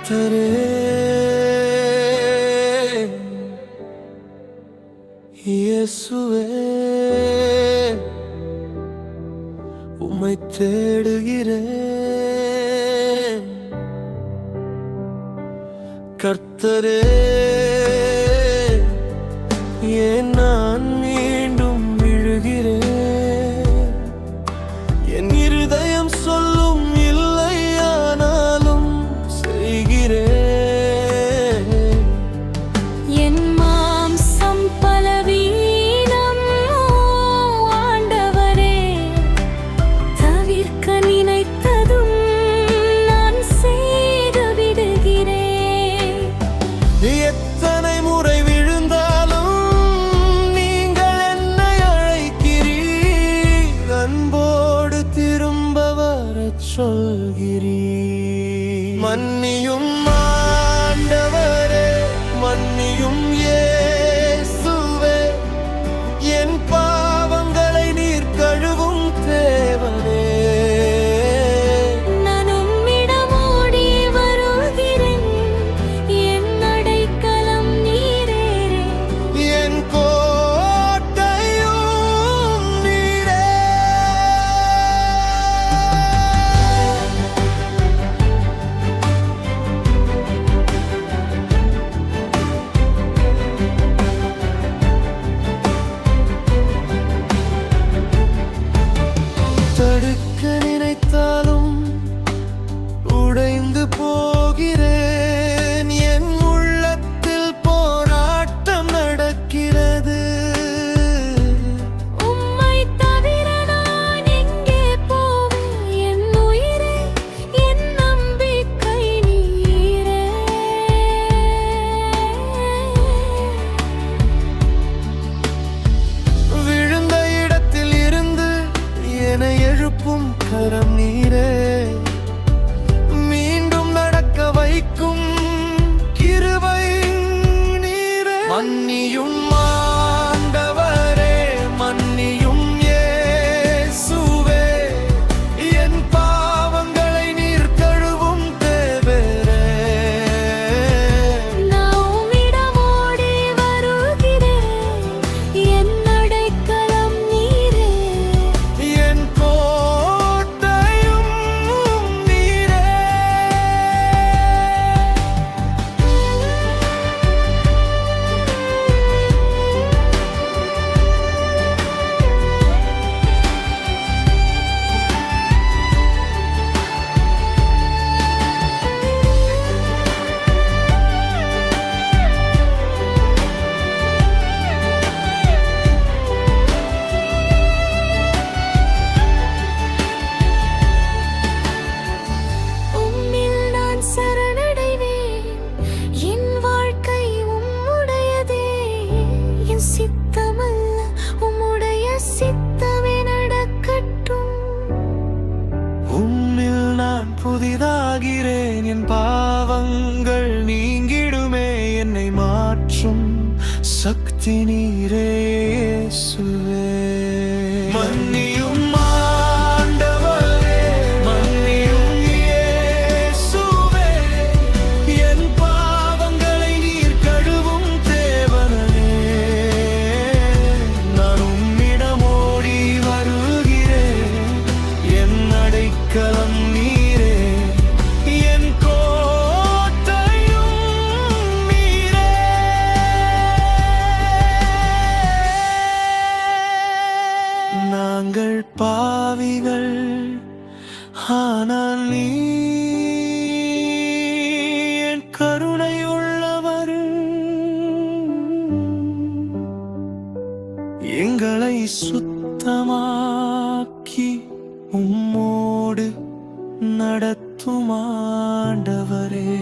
கர்த்தரே, இயேசுவே, உம்மை தேடுகிறேன். கர்த்தரே, ஏன் நான் மீண்டும் விழுகிறேன்? என் இருதயம் சொல்லும் இல்லையானாலும் செய்கிறேன். என் மாம்சம் பலவீனம் ஆண்டவரே, தவிர்க்க நினைத்ததும் நான் செய்து விடுகிறேன். எத்தனை முறை விழுந்தாலும் நீங்கள் என்னை அழைக்கிறீர், அன்போடு திரும்ப வரச் சொல்கிறீர். மன்னியும் ஆண்டவரே, மன்னியும் இயேசுவே, என் பாவங்களை நீர் கழுவும் தேவனே. நான் உம்மிடம் ஓடி வருகிறேன், என் அடைக்கலம் நீரே. என் கோட்டையும் நீரே. தடுக்க நினைத்தாலும் உடைந்து போகிறேன். என் உள்ளத்தில் போராட்டம் நடக்கிறது. உம்மை தவிர நான் எங்கே போவேன்? என் உயிரே, என் நம்பிக்கை நீரே. விழுந்த இடத்தில் இருந்து என்னை எழுப்பும் கரம் நீரே. மீண்டும் நடக்க வைக்கும் கிருபை நீரே. மன்னியும் ஆண்டவரே, மன்னியும் இயேசுவே, என் பாவங்களை நீர் கழுவும் தேவரே. நான் உம்மிடம் ஓடி வருகிறேன், என் அடைக்கலம் நீரே. என் கோட்டையும் நீரே. உம்மில் நான் சரணடைவேன், என் வாழ்க்கை உம்முடையதே. என் சித்தமல்ல, உம்முடைய சித்தமே நடக்கட்டும். உம்மில் நான் புதிதாகிறேன், என் பாவங்கள் நீங்கிடுமே. என்னை மாற்றும் சக்தி நீரே இயேசுவே. மன்னியும் ஆண்டவரே, மன்னியும் இயேசுவே, என் பாவங்களை நீர் கழுவும் தேவனே. நான் உம்மிடம் ஓடி வருகிறேன், என் அடைக்கலம் நீரே. என் கோட்டையும் நீரே. நாங்கள் பாவிகள், ஆனால் நீ என் கருணை உள்ளவர். எங்களை சுத்தமாக்கி உம்மோடு நடத்தும் ஆண்டவரே.